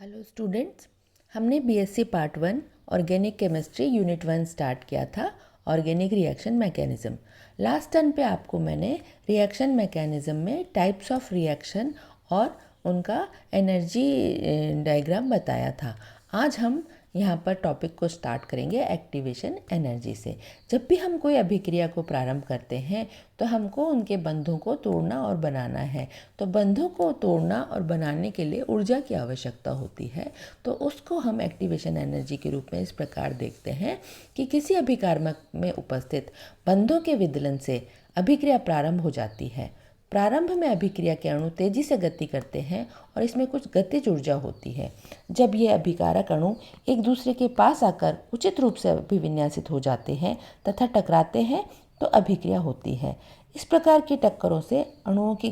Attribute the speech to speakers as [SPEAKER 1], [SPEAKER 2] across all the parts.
[SPEAKER 1] Hello students, हमने BSc part 1 organic chemistry unit 1 start किया था। Organic reaction mechanism. Last turn पे आपको मैंने रिएक्शन मैकेनिज़्म में टाइप्स ऑफ रिएक्शन और उनका एनर्जी डायग्राम बताया था। आज हम यहाँ पर टॉपिक को स्टार्ट करेंगे एक्टिवेशन एनर्जी से। जब भी हम कोई अभिक्रिया को प्रारंभ करते हैं तो हमको उनके बंधों को तोड़ना और बनाना है। तो बंधों को तोड़ना और बनाने के लिए ऊर्जा की आवश्यकता होती है। तो उसको हम एक्टिवेशन एनर्जी के रूप में इस प्रकार देखते हैं कि किसी अभिकारक में उपस्थित बंधों के विदलन से अभिक्रिया प्रारंभ हो जाती है। प्रारंभ में अभिक्रिया के अणु तेजी से गति करते हैं और इसमें कुछ गतिज ऊर्जा होती है। जब ये अभिकारक अणु एक दूसरे के पास आकर उचित रूप से अभिविन्यासित हो जाते हैं तथा टकराते हैं तो अभिक्रिया होती है। इस प्रकार की टक्करों से अणुओं की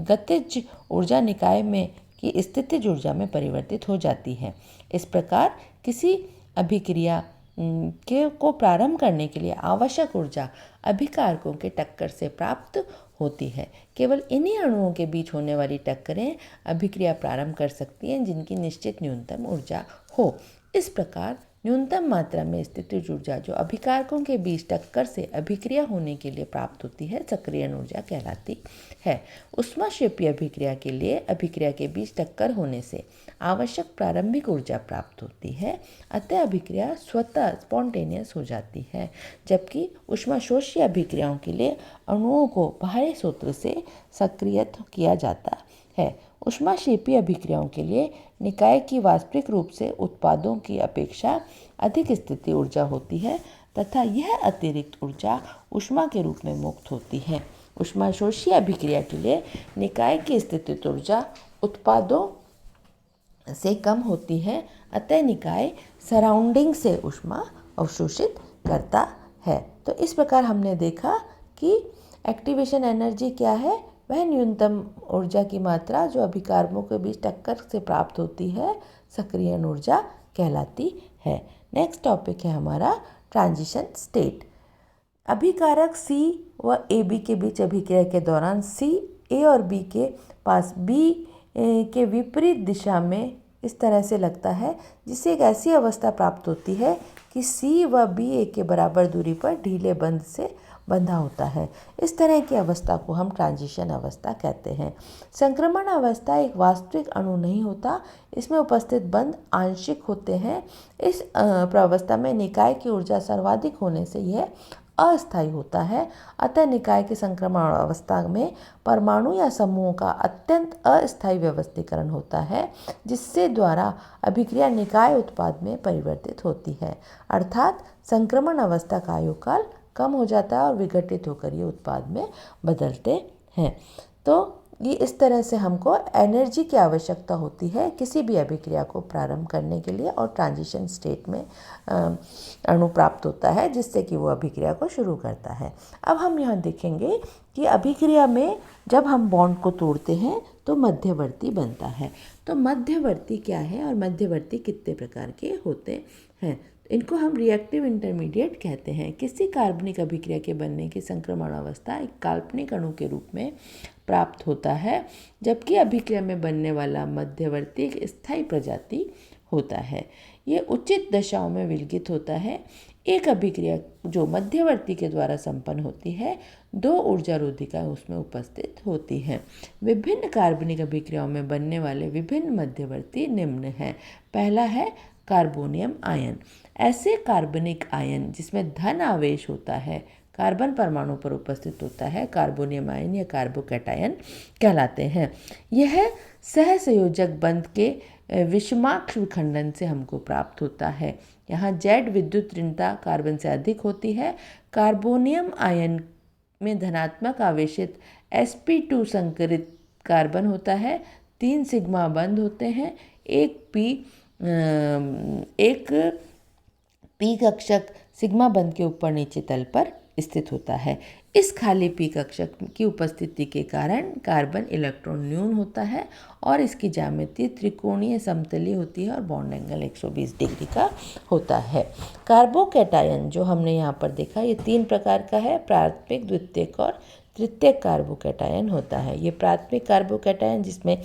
[SPEAKER 1] गतिज ऊर्जा निकाय में की स्थितिज ऊर्जा में परिवर्तित हो जाती है। इस प्रकार किसी अभिक्रिया को प्रारंभ करने के लिए आवश्यक ऊर्जा अभिकारकों के टक्कर से प्राप्त होती है। केवल इन्हीं अणुओं के बीच होने वाली टक्करें अभिक्रिया प्रारंभ कर सकती हैं जिनकी निश्चित न्यूनतम ऊर्जा हो। इस प्रकार न्यूनतम मात्रा में स्थितिज ऊर्जा जो अभिकारकों के बीच टक्कर से अभिक्रिया होने के लिए प्राप्त होती है सक्रियण ऊर्जा कहलाती है। ऊष्माक्षेपी अभिक्रिया के लिए अभिक्रिया के बीच टक्कर होने से आवश्यक प्रारंभिक ऊर्जा प्राप्त होती है, अतः अभिक्रिया स्वतः स्पॉन्टेनियस हो जाती है। जबकि ऊष्माशोषी अभिक्रियाओं के लिए अणुओं को बाहरी स्रोत से सक्रियत किया जाता है। ऊष्माक्षेपी अभिक्रियाओं के लिए निकाय की वास्तविक रूप से उत्पादों की अपेक्षा अधिक स्थिति ऊर्जा होती है तथा यह अतिरिक्त ऊर्जा ऊष्मा के रूप में मुक्त होती है। ऊष्माशोषी अभिक्रिया के लिए निकाय की स्थितिज ऊर्जा उत्पादों से कम होती है, अतः निकाय सराउंडिंग से ऊष्मा अवशोषित करता है। तो इस प्रकार हमने देखा कि एक्टिवेशन एनर्जी क्या है। वह न्यूनतम ऊर्जा की मात्रा जो अभिकारकों के बीच टक्कर से प्राप्त होती है सक्रियण ऊर्जा कहलाती है। नेक्स्ट टॉपिक है हमारा ट्रांजिशन स्टेट। अभिकारक सी व ए बी के बीच अभिक्रिया के दौरान सी ए और बी के पास बी के विपरीत दिशा में इस तरह से लगता है जिससे एक ऐसी अवस्था प्राप्त होती है कि सी व बी एक के बराबर दूरी पर ढीले बंध से बंधा होता है। इस तरह की अवस्था को हम ट्रांजिशन अवस्था कहते हैं। संक्रमण अवस्था एक वास्तविक अणु नहीं होता, इसमें उपस्थित बंध आंशिक होते हैं। इस प्रावस्था में निकाय की ऊर्जा सर्वाधिक होने से यह अस्थायी होता है, अतः निकाय के संक्रमण अवस्था में परमाणु या समूहों का अत्यंत अस्थायी व्यवस्थीकरण होता है जिससे द्वारा अभिक्रिया निकाय उत्पाद में परिवर्तित होती है। अर्थात संक्रमण अवस्था का आयुकाल कम हो जाता है और विघटित होकर ये उत्पाद में बदलते हैं। तो ये इस तरह से हमको एनर्जी की आवश्यकता होती है किसी भी अभिक्रिया को प्रारंभ करने के लिए और ट्रांजिशन स्टेट में अणु प्राप्त होता है जिससे कि वो अभिक्रिया को शुरू करता है। अब हम यहाँ देखेंगे कि अभिक्रिया में जब हम बॉन्ड को तोड़ते हैं तो मध्यवर्ती बनता है। तो मध्यवर्ती क्या है और मध्यवर्ती कितने प्रकार के होते हैं? इनको हम रिएक्टिव इंटरमीडिएट कहते हैं। किसी कार्बनिक अभिक्रिया के बनने की संक्रमण अवस्था एक काल्पनिक अणु के रूप में प्राप्त होता है, जबकि अभिक्रिया में बनने वाला मध्यवर्ती एक स्थायी प्रजाति होता है। ये उचित दशाओं में विलगित होता है। एक अभिक्रिया जो मध्यवर्ती के द्वारा संपन्न होती है, दो ऊर्जा रोधिकाएं उसमें उपस्थित होती हैं। विभिन्न कार्बनिक अभिक्रियाओं में बनने वाले विभिन्न मध्यवर्ती निम्न हैं। पहला है कार्बोनियम आयन। ऐसे कार्बनिक आयन जिसमें धन आवेश होता है, कार्बन परमाणु पर उपस्थित होता है, कार्बोनियम आयन या कार्बोकैटायन कहलाते हैं। यह सहसंयोजक बंध के विषमाक्ष विखंडन से हमको प्राप्त होता है। यहाँ जेड विद्युत ऋणता कार्बन से अधिक होती है। कार्बोनियम आयन में धनात्मक आवेशित sp2 संकरित कार्बन होता है। 3 सिग्मा बंध होते हैं। एक पी कक्षक सिग्मा बंध के ऊपर नीचे तल पर स्थित होता है। इस खाली पी कक्षक की उपस्थिति के कारण कार्बन इलेक्ट्रॉन न्यून होता है और इसकी ज्यामिति त्रिकोणीय समतलीय होती है और बॉन्ड एंगल 120 डिग्री का होता है। कार्बोकैटायन जो हमने यहाँ पर देखा ये 3 प्रकार का है, प्राथमिक, द्वितीयक और तृतीयक कार्बोकैटायन होता है। ये प्राथमिक कार्बोकैटायन जिसमें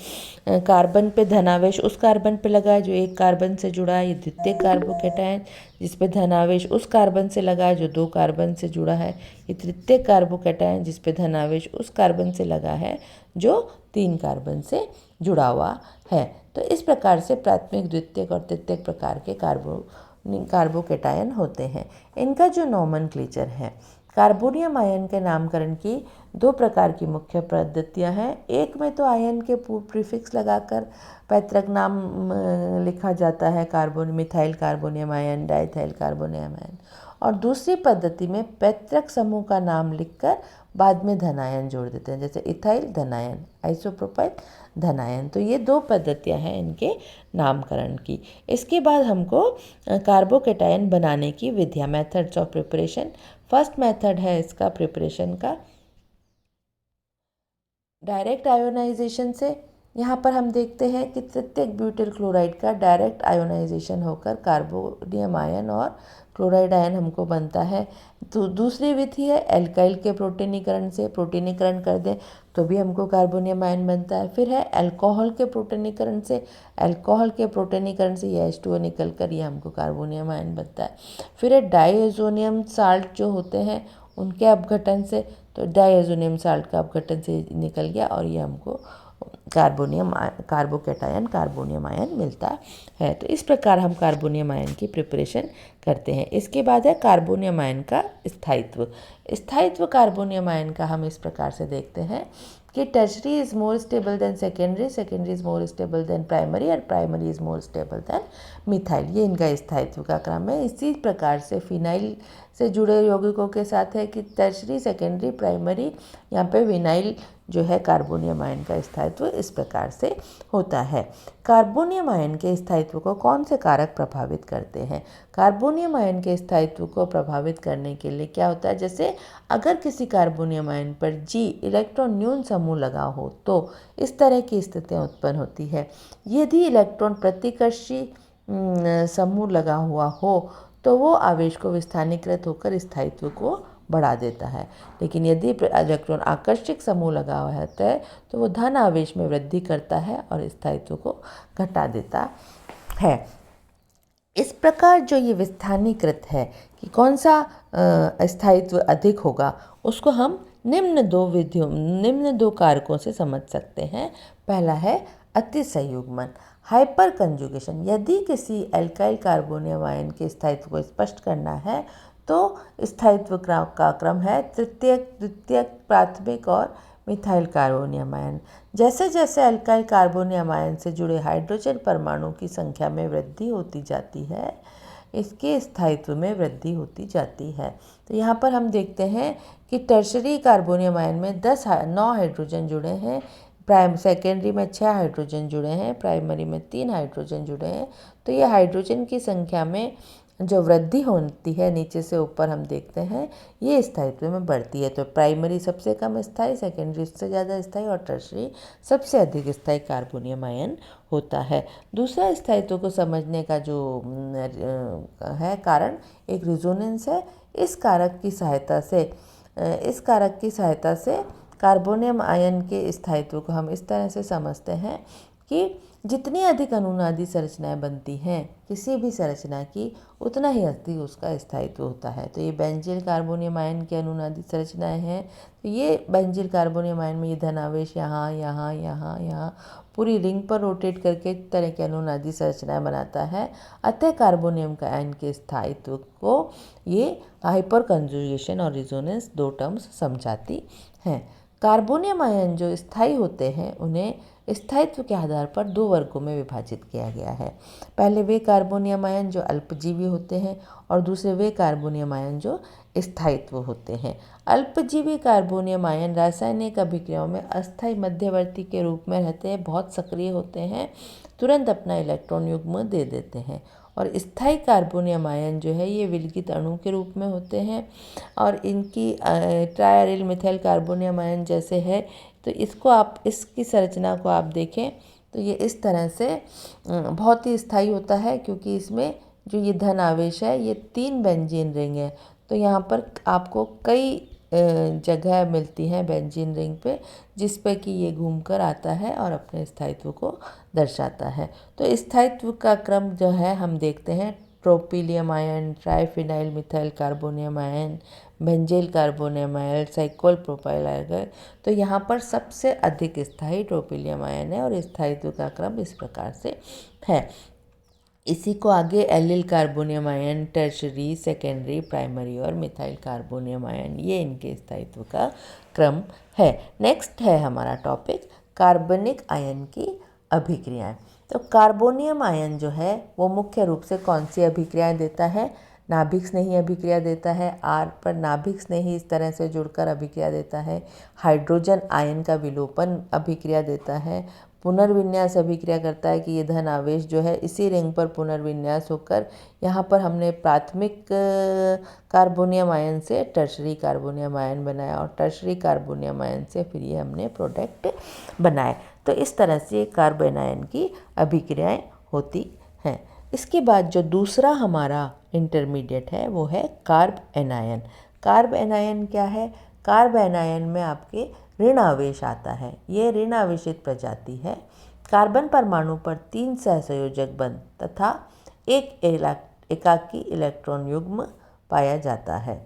[SPEAKER 1] कार्बन पे धनावेश उस कार्बन पे लगा है जो एक कार्बन से जुड़ा है, ये द्वितीयक कार्बोकैटायन जिस पे धनावेश उस कार्बन से लगा है जो दो कार्बन से जुड़ा है, ये तृतीयक कार्बोकैटायन जिस पे धनावेश उस कार्बन से लगा है जो तीन कार्बन से जुड़ा हुआ है। तो इस प्रकार से प्राथमिक, द्वितीयक और तृतीयक प्रकार के कार्बोकैटायन होते हैं। इनका जो नोमेनक्लेचर है, कार्बोनियम आयन के नामकरण की दो प्रकार की मुख्य पद्धतियां हैं। एक में तो आयन के प्रीफिक्स लगाकर पैतृक नाम लिखा जाता है, methyl carbonium ion, diethyl carbonium ion, और दूसरी पद्धति में पैतृक समूह का नाम लिखकर बाद में धनायन जोड़ देते हैं, जैसे इथाइल धनायन, आइसोप्रोपाइल धनायन। तो ये दो पद्धतियां हैं इनके नामकरण की। इसके बाद हमको कार्बोकैटायन बनाने की विधियां, methods of preparation. First method है इसका प्रिपरेशन का डायरेक्ट आयोनाइजेशन से। यहाँ पर हम देखते हैं कि तृतीयक ब्यूटिल क्लोराइड का डायरेक्ट आयोनाइजेशन होकर कार्बोनियम आयन और क्लोराइड आयन हमको बनता है। तो दूसरी विधि है एल्काइल के प्रोटोनीकरण से, प्रोटोनीकरण कर दें तो भी हमको कार्बोनियम आयन बनता है। फिर है अल्कोहल के प्रोटोनीकरण से, अल्कोहल के प्रोटोनीकरण से ये H2O निकल कर ये हमको कार्बोनियम आयन बनता है। फिर है डाइएजोनियम साल्ट जो होते हैं उनके अपघटन से, तो डाइएजोनियम साल्ट का अपघटन से निकल गया और ये हमको कार्बोकैटायन कार्बोनियम आयन मिलता है। तो इस प्रकार हम कार्बोनियम आयन की प्रिपरेशन करते हैं। इसके बाद है कार्बोनियम आयन का स्थायित्व। स्थायित्व कार्बोनियम आयन का हम इस प्रकार से देखते हैं कि tertiary is more stable than secondary, secondary is more stable than primary और primary is more stable than methyl. ये इनका स्थायित्व का क्रम है। इसी प्रकार से फिनाइल से जुड़े यौगिकों के साथ है कि टर्शरी, सेकेंडरी, प्राइमरी, यहाँ पे विनाइल जो है कार्बोनियम आयन का स्थायित्व इस प्रकार से होता है। कार्बोनियम आयन के स्थायित्व को कौन से कारक प्रभावित करते हैं? कार्बोनियम आयन के स्थायित्व को प्रभावित करने के लिए क्या होता है, जैसे अगर किसी कार्बोनियम आयन पर G इलेक्ट्रॉन न्यून समूह लगा हो तो इस तरह की स्थितियाँ उत्पन्न होती है। यदि इलेक्ट्रॉन प्रतिकर्षी समूह लगा हुआ हो तो वो आवेश को विस्थानीकृत होकर स्थायित्व को बढ़ा देता है। लेकिन यदि इलेक्ट्रॉन आकर्षक समूह लगा हुआ है तो वो धन आवेश में वृद्धि करता है और स्थायित्व को घटा देता है। इस प्रकार जो ये विस्थानीकृत है कि कौन सा स्थायित्व अधिक होगा उसको हम निम्न दो कारकों से समझ सकते हैं। पहला है अतिसंयुग्मन, हाइपर कंजुगेशन। यदि किसी एल्काइल कार्बोनियम आयन के स्थायित्व को स्पष्ट करना है तो स्थायित्व का क्रम है तृतीयक, द्वितीयक, प्राथमिक और मिथाइल कार्बोनियम आयन। जैसे जैसे अल्काइल कार्बोनियम आयन से जुड़े हाइड्रोजन परमाणु की संख्या में वृद्धि होती जाती है, इसके स्थायित्व में वृद्धि होती जाती है। तो यहाँ पर हम देखते हैं कि टर्शरी कार्बोनियम आयन में 9 हाइड्रोजन जुड़े हैं, सेकेंडरी में 6 हाइड्रोजन जुड़े हैं, प्राइमरी में 3 हाइड्रोजन जुड़े हैं। तो ये हाइड्रोजन की संख्या में जो वृद्धि होती है नीचे से ऊपर हम देखते हैं ये स्थायित्व में बढ़ती है। तो प्राइमरी सबसे कम स्थायी, सेकेंडरी सबसे ज़्यादा स्थायी और टर्शरी सबसे अधिक स्थायी कार्बोनियम आयन होता है। दूसरा स्थायित्व को समझने का जो है कारण एक रिजोनेंस है। इस कारक की सहायता से कार्बोनियम आयन के स्थायित्व को हम इस तरह से समझते हैं कि जितनी अधिक अनुनादी संरचनाएं बनती हैं किसी भी संरचना की, उतना ही अधिक उसका स्थायित्व होता है। तो ये बेंजील कार्बोनियम आयन की अनुनादी संरचनाएं हैं। तो ये बेंजील कार्बोनियम आयन में ये धनावेश यहाँ यहाँ यहाँ यहाँ पूरी रिंग पर रोटेट करके इस तरह की अनुनादी संरचनाएं बनाता है। अतः कार्बोनियम का आयन के स्थायित्व को ये हाइपर कंजुगेशन और रिजोनेंस दो टर्म्स समझाती हैं। कार्बोनियम आयन जो स्थायी होते हैं उन्हें स्थायित्व के आधार पर दो वर्गों में विभाजित किया गया है। पहले वे कार्बोनियम आयन जो अल्पजीवी होते हैं और दूसरे वे कार्बोनियम आयन जो स्थायित्व होते हैं। अल्पजीवी कार्बोनियम आयन रासायनिक अभिक्रियाओं में अस्थायी मध्यवर्ती के रूप में रहते हैं, बहुत सक्रिय होते हैं, तुरंत अपना इलेक्ट्रॉन युग्म दे देते हैं। और स्थायी कार्बोनियम आयन जो है ये विलगित अणु के रूप में होते हैं और इनकी ट्रायरिल मिथाइल कार्बोनियम आयन जैसे है। तो इसकी संरचना को आप देखें तो ये इस तरह से बहुत ही स्थायी होता है, क्योंकि इसमें जो ये धन आवेश है ये 3 बेंजीन रिंग है। तो यहाँ पर आपको कई जगह मिलती हैं बेंजीन रिंग पे, जिस पे कि ये घूमकर आता है और अपने स्थायित्व को दर्शाता है। तो स्थायित्व का क्रम जो है हम देखते हैं, tropylium ion, triphenyl methyl carbonium ion, benzyl carbonium ion, cyclopropyl ion. तो यहाँ पर सबसे अधिक स्थायी ट्रोपिलियम आयन है और स्थायित्व का क्रम इस प्रकार से है। इसी को आगे allyl carbonium ion, tertiary, secondary, primary और मिथाइल कार्बोनियम आयन, ये इनके स्थायित्व का क्रम है। नेक्स्ट है हमारा टॉपिक कार्बनिक आयन की अभिक्रियाएं। तो कार्बोनियम आयन जो है वो मुख्य रूप से कौन सी अभिक्रियाएं देता है? नाभिक स्नेही अभिक्रिया देता है। आर पर नाभिक स्नेही इस तरह से जुड़कर अभिक्रिया देता है। हाइड्रोजन आयन का विलोपन अभिक्रिया देता है। पुनर्विन्यास अभिक्रिया करता है कि ये धन आवेश जो है इसी रिंग पर पुनर्विन्यास होकर यहाँ पर हमने प्राथमिक कार्बोनियम आयन से टर्शरी कार्बोनियम आयन बनाया और टर्शरी कार्बोनियम आयन से फिर ये हमने प्रोडक्ट बनाए। तो इस तरह से कार्बन आयन की अभिक्रियाएं होती हैं। इसके बाद जो दूसरा हमारा इंटरमीडिएट है वो है कार्ब एनायन। कार्ब एनायन क्या है? कार्ब एनायन में आपके ऋण आवेश आता है। ये ऋण आवेशित प्रजाति है। कार्बन परमाणु पर 3 सहसंयोजक बंध तथा एक एकाकी इलेक्ट्रॉन युग्म पाया जाता है।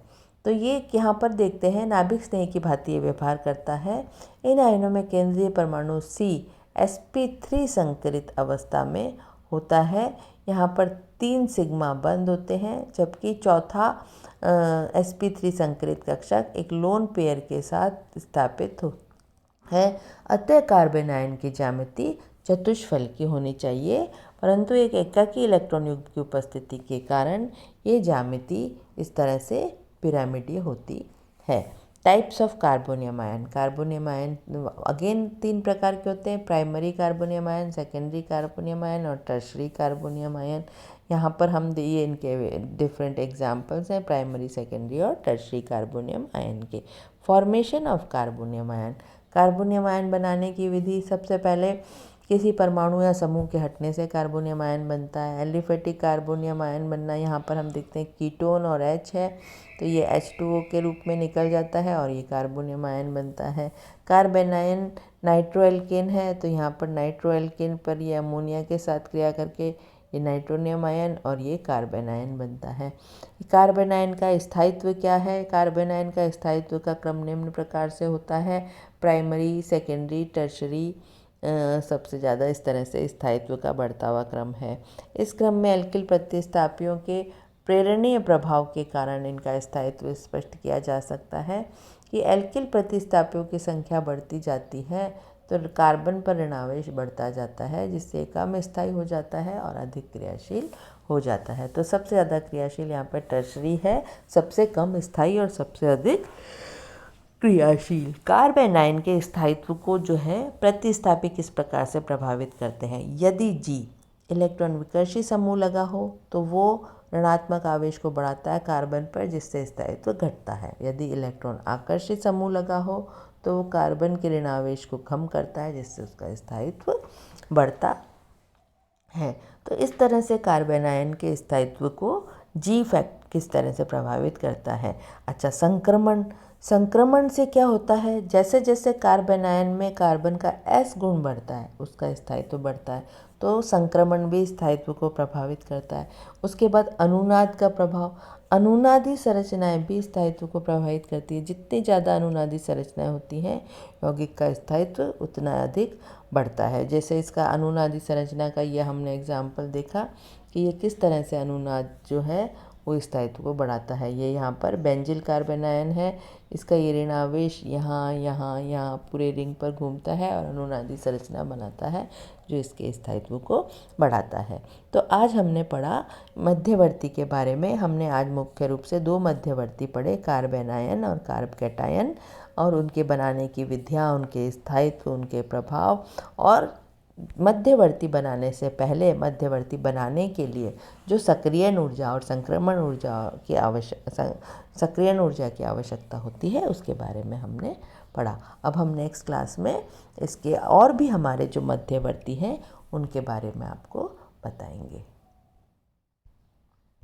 [SPEAKER 1] तो ये यहाँ पर देखते हैं नाभिक स्नेही की भांति ये व्यवहार करता है। इन आयनों में केंद्रीय परमाणु C sp3 संकरित अवस्था में होता है। यहाँ पर 3 सिग्मा बंद होते हैं, जबकि चौथा sp3 संकरित कक्षक एक लोन पेयर के साथ स्थापित है। अतः कार्बन आयन की ज्यामिति चतुष्फल की होनी चाहिए, परंतु एक एकाकी इलेक्ट्रॉन युग्म की उपस्थिति के कारण ये ज्यामिति इस तरह से पिरामिडीय होती है। Types of carbonium ion. Carbonium ion again 3 प्रकार के होते हैं, primary carbonium ion, secondary carbonium ion और टर्शरी कार्बोनियम आयन। यहाँ पर हम ये इनके डिफरेंट एग्जाम्पल्स हैं प्राइमरी, सेकेंडरी और टर्शरी कार्बोनियम आयन के। Formation of carbonium ion. Carbonium ion बनाने की विधि, सबसे पहले किसी परमाणु या समूह के हटने से कार्बोनियम आयन बनता है। एलिफेटिक कार्बोनियम आयन बनना, यहाँ पर हम देखते हैं कीटोन और H है तो ये H2O के रूप में निकल जाता है और ये कार्बोनियम आयन बनता है। कार्बन आयन नाइट्रोएल्केन है तो यहाँ पर नाइट्रोएल्केन पर ये अमोनिया के साथ क्रिया करके ये नाइट्रोनियम आयन और ये कार्बन आयन बनता है। कार्बन आयन का स्थायित्व क्या है? कार्बन आयन का स्थायित्व का क्रम निम्न प्रकार से होता है, प्राइमरी, सेकेंडरी, टर्शरी, सबसे ज़्यादा इस तरह से स्थायित्व का बढ़ता हुआ क्रम है। इस क्रम में एल्किल प्रतिस्थापियों के प्रेरणीय प्रभाव के कारण इनका स्थायित्व स्पष्ट किया जा सकता है कि एल्किल प्रतिस्थापियों की संख्या बढ़ती जाती है तो कार्बन पर ऋणावेश बढ़ता जाता है, जिससे कम स्थायी हो जाता है और अधिक क्रियाशील हो जाता है। तो सबसे ज़्यादा क्रियाशील यहाँ पर टर्शरी है, सबसे कम स्थायी और सबसे अधिक क्रियाशील। कार्बन आयन के स्थायित्व को जो है प्रतिस्थापी किस प्रकार से प्रभावित करते हैं? यदि G इलेक्ट्रॉन विकर्षी समूह लगा हो तो वो ऋणात्मक आवेश को बढ़ाता है कार्बन पर, जिससे स्थायित्व घटता है। यदि इलेक्ट्रॉन आकर्षित समूह लगा हो तो वो कार्बन के ऋण आवेश को कम करता है, जिससे उसका स्थायित्व बढ़ता है। तो इस तरह से कार्बन आयन के स्थायित्व को G फैक्ट किस तरह से प्रभावित करता है। अच्छा, संक्रमण से क्या होता है? जैसे जैसे कार्बन आयन में कार्बन का S गुण बढ़ता है उसका स्थायित्व बढ़ता है, तो संक्रमण भी स्थायित्व को प्रभावित करता है। उसके बाद अनुनाद का प्रभाव, अनुनादी संरचनाएं भी स्थायित्व को प्रभावित करती है। जितनी ज़्यादा अनुनादी संरचनाएं होती हैं यौगिक का स्थायित्व उतना अधिक बढ़ता है। जैसे इसका अनुनादी संरचना का ये हमने एग्जाम्पल देखा कि ये किस तरह से अनुनाद जो है वो स्थायित्व को बढ़ाता है। ये यहाँ पर बेंजील कार्बन आयन है, इसका ये ऋण आवेश यहाँ पूरे रिंग पर घूमता है और अनुनादी संरचना बनाता है जो इसके स्थायित्व को बढ़ाता है। तो आज हमने पढ़ा मध्यवर्ती के बारे में। हमने आज मुख्य रूप से 2 मध्यवर्ती पढ़े, कार्बन आयन और कार्ब कैटायन, और उनके बनाने की विधियाँ, उनके स्थायित्व, उनके प्रभाव, और मध्यवर्ती बनाने से पहले मध्यवर्ती बनाने के लिए जो सक्रियण ऊर्जा और संक्रमण ऊर्जा की सक्रियण ऊर्जा की आवश्यकता होती है उसके बारे में हमने पढ़ा। अब हम नेक्स्ट क्लास में इसके और भी हमारे जो मध्यवर्ती हैं उनके बारे में आपको बताएंगे।